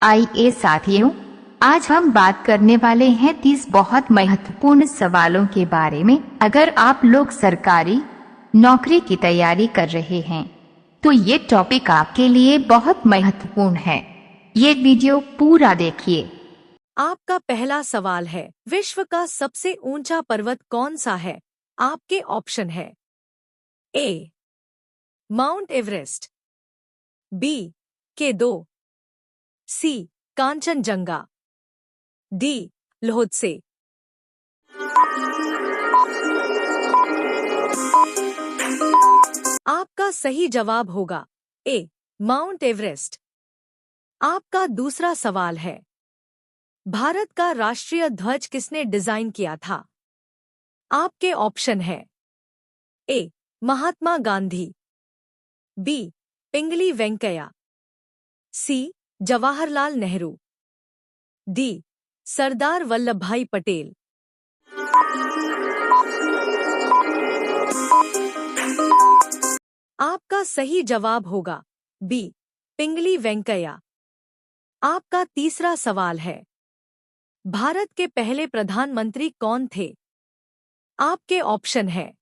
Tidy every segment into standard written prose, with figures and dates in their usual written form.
आइए साथियों, आज हम बात करने वाले हैं 30 बहुत महत्वपूर्ण सवालों के बारे में। अगर आप लोग सरकारी नौकरी की तैयारी कर रहे हैं तो ये टॉपिक आपके लिए बहुत महत्वपूर्ण है। ये वीडियो पूरा देखिए। आपका पहला सवाल है, विश्व का सबसे ऊंचा पर्वत कौन सा है? आपके ऑप्शन है ए माउंट एवरेस्ट, बी के2, सी कांचनजंगा, डी ल्होत्से। आपका सही जवाब होगा ए माउंट एवरेस्ट। आपका दूसरा सवाल है, भारत का राष्ट्रीय ध्वज किसने डिजाइन किया था? आपके ऑप्शन है ए महात्मा गांधी, बी पिंगली वेंकैया, सी जवाहरलाल नेहरू, डी सरदार वल्लभ भाई पटेल। आपका सही जवाब होगा बी पिंगली वेंकैया। आपका तीसरा सवाल है, भारत के पहले प्रधानमंत्री कौन थे? आपके ऑप्शन है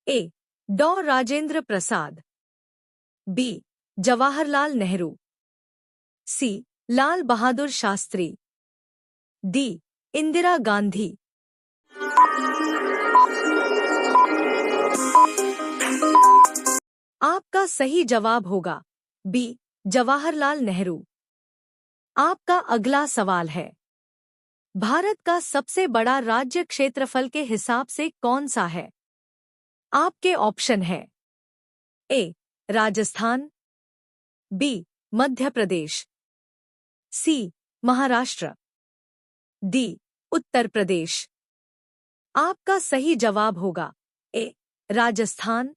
ए डॉ राजेंद्र प्रसाद, बी जवाहरलाल नेहरू, सी लाल बहादुर शास्त्री, डी इंदिरा गांधी। आपका सही जवाब होगा बी जवाहरलाल नेहरू। आपका अगला सवाल है, भारत का सबसे बड़ा राज्य क्षेत्रफल के हिसाब से कौन सा है? आपके ऑप्शन है ए राजस्थान, बी मध्य प्रदेश, सी महाराष्ट्र, डी उत्तर प्रदेश। आपका सही जवाब होगा ए राजस्थान।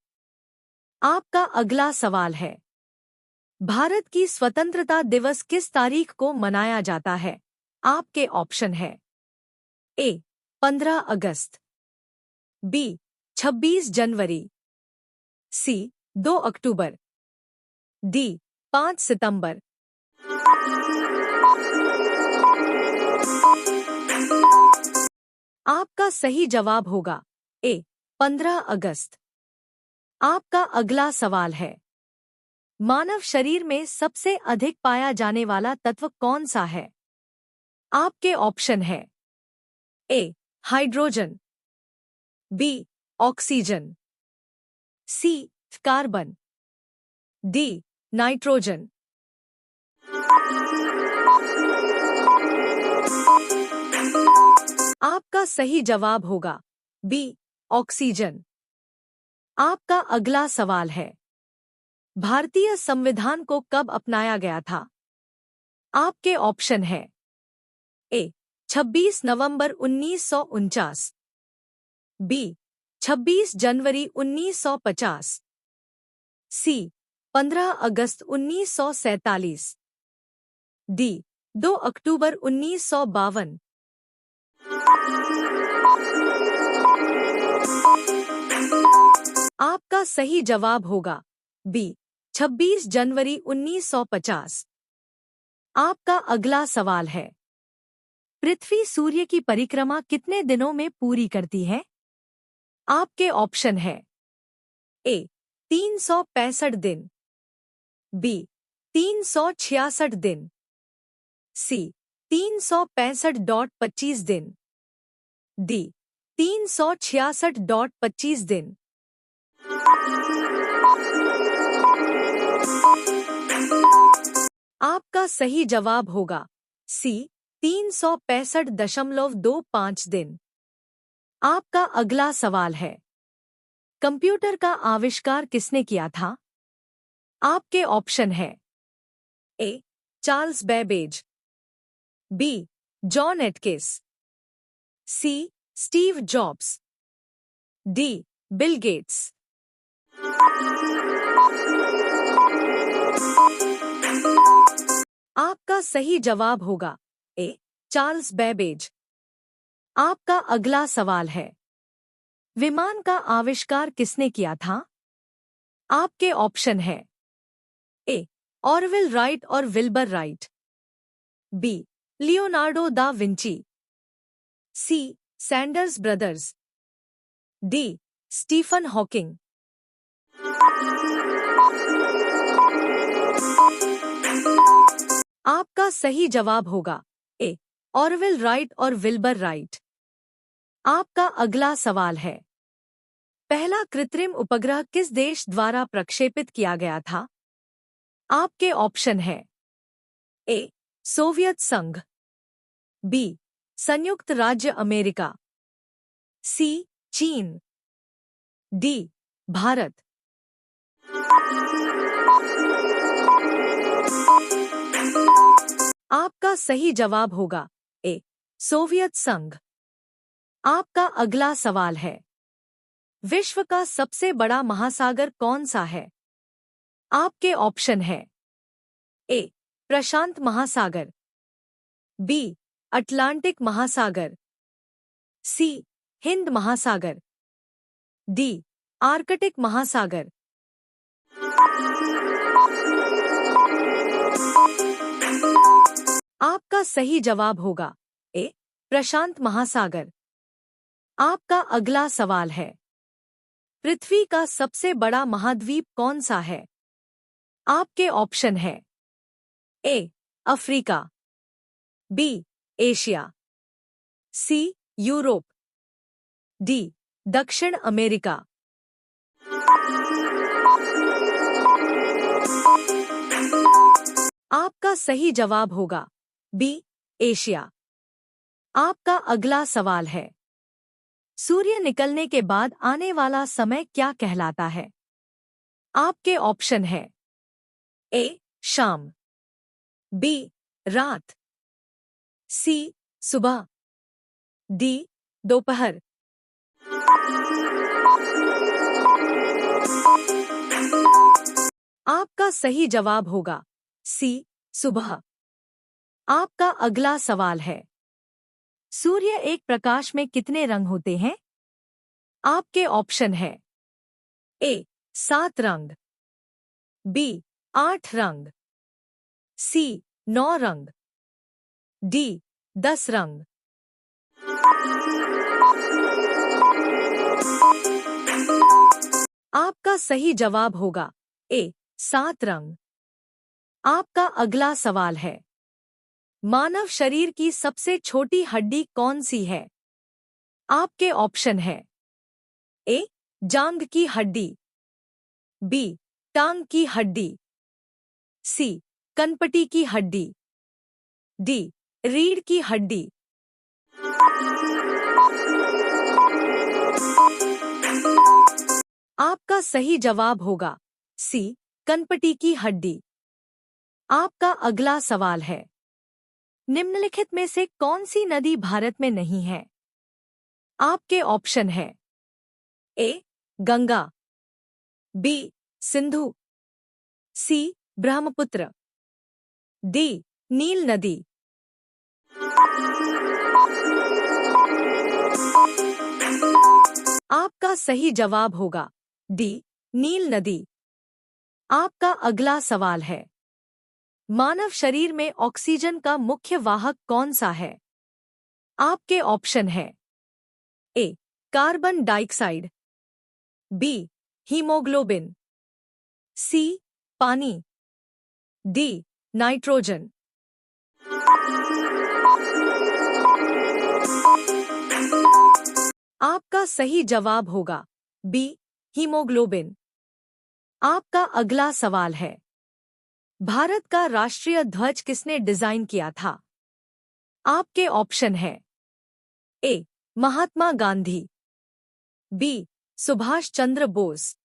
आपका अगला सवाल है, भारत की स्वतंत्रता दिवस किस तारीख को मनाया जाता है? आपके ऑप्शन है ए 15 अगस्त, बी 26 जनवरी, सी 2 अक्टूबर, डी 5 सितंबर। आपका सही जवाब होगा ए 15 अगस्त। आपका अगला सवाल है, मानव शरीर में सबसे अधिक पाया जाने वाला तत्व कौन सा है? आपके ऑप्शन है ए हाइड्रोजन, बी ऑक्सीजन, सी कार्बन, डी नाइट्रोजन। आपका सही जवाब होगा बी ऑक्सीजन। आपका अगला सवाल है, भारतीय संविधान को कब अपनाया गया था? आपके ऑप्शन है ए 26 नवंबर 1949, बी 26 जनवरी 1950, सी 15 अगस्त 1947, डी 2 अक्टूबर 1952। आपका सही जवाब होगा बी 26 जनवरी 1950। आपका अगला सवाल है, पृथ्वी सूर्य की परिक्रमा कितने दिनों में पूरी करती है? आपके ऑप्शन है ए 365 दिन, बी 366 दिन, सी 365.25 दिन, डी 366.25 दिन। आपका सही जवाब होगा सी 365.25 दिन। आपका अगला सवाल है, कंप्यूटर का आविष्कार किसने किया था? आपके ऑप्शन है A Charles Babbage, B John Atkins, C Steve Jobs, D Bill Gates. आपका सही जवाब होगा ए चार्ल्स बेबेज। आपका अगला सवाल है, विमान का आविष्कार किसने किया था? आपके ऑप्शन है ए ऑरविल राइट और Wilbur Wright, B Leonardo da Vinci, C Sanders Brothers, D Stephen Hawking. आपका सही जवाब होगा ए ऑरविल राइट और विल्बर राइट। आपका अगला सवाल है, पहला कृत्रिम उपग्रह किस देश द्वारा प्रक्षेपित किया गया था? आपके ऑप्शन है ए सोवियत संघ, बी संयुक्त राज्य अमेरिका, सी चीन, डी भारत। आपका सही जवाब होगा ए सोवियत संघ। आपका अगला सवाल है, विश्व का सबसे बड़ा महासागर कौन सा है? आपके ऑप्शन है ए प्रशांत महासागर, बी अटलांटिक महासागर, सी हिंद महासागर, डी आर्कटिक महासागर। आपका सही जवाब होगा ए प्रशांत महासागर। आपका अगला सवाल है, पृथ्वी का सबसे बड़ा महाद्वीप कौन सा है? आपके ऑप्शन है A Africa, B Asia, C Europe, D दक्षिण अमेरिका। आपका सही जवाब होगा बी एशिया। आपका अगला सवाल है, सूर्य निकलने के बाद आने वाला समय क्या कहलाता है? आपके ऑप्शन है ए शाम, बी रात, सी सुबह, डी दोपहर। आपका सही जवाब होगा सी सुबह। आपका अगला सवाल है, सूर्य एक प्रकाश में कितने रंग होते हैं? आपके ऑप्शन है ए 7 रंग, बी 8 रंग, सी 9 रंग, डी 10 रंग। आपका सही जवाब होगा ए 7 रंग। आपका अगला सवाल है, मानव शरीर की सबसे छोटी हड्डी कौन सी है? आपके ऑप्शन है ए जांघ की हड्डी, बी टांग की हड्डी, सी कनपटी की हड्डी, डी रीढ़ की हड्डी। आपका सही जवाब होगा सी कनपटी की हड्डी। आपका अगला सवाल है, निम्नलिखित में से कौन सी नदी भारत में नहीं है? आपके ऑप्शन है ए गंगा, बी सिंधु, सी ब्रह्मपुत्र, डी नील नदी। आपका सही जवाब होगा डी नील नदी। आपका अगला सवाल है, मानव शरीर में ऑक्सीजन का मुख्य वाहक कौन सा है? आपके ऑप्शन है ए कार्बन डाइऑक्साइड, बी हीमोग्लोबिन, सी पानी, डी नाइट्रोजन। आपका सही जवाब होगा बी हीमोग्लोबिन। आपका अगला सवाल है, भारत का राष्ट्रीय ध्वज किसने डिजाइन किया था? आपके ऑप्शन है ए महात्मा गांधी, बी सुभाष चंद्र बोस,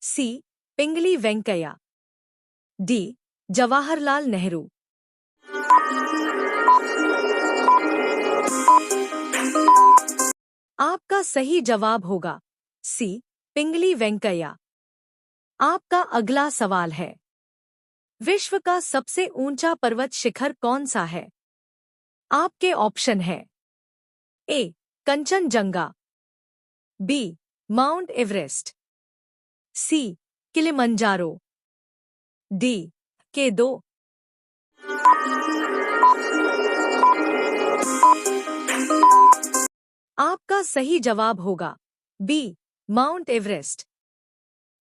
सी पिंगली वेंकैया, डी जवाहरलाल नेहरू। आपका सही जवाब होगा सी पिंगली वेंकैया। आपका अगला सवाल है, विश्व का सबसे ऊंचा पर्वत शिखर कौन सा है? आपके ऑप्शन है ए कंचनजंगा, बी माउंट एवरेस्ट, सी किलिमंजारो, डी K2। आपका सही जवाब होगा बी, माउंट एवरेस्ट।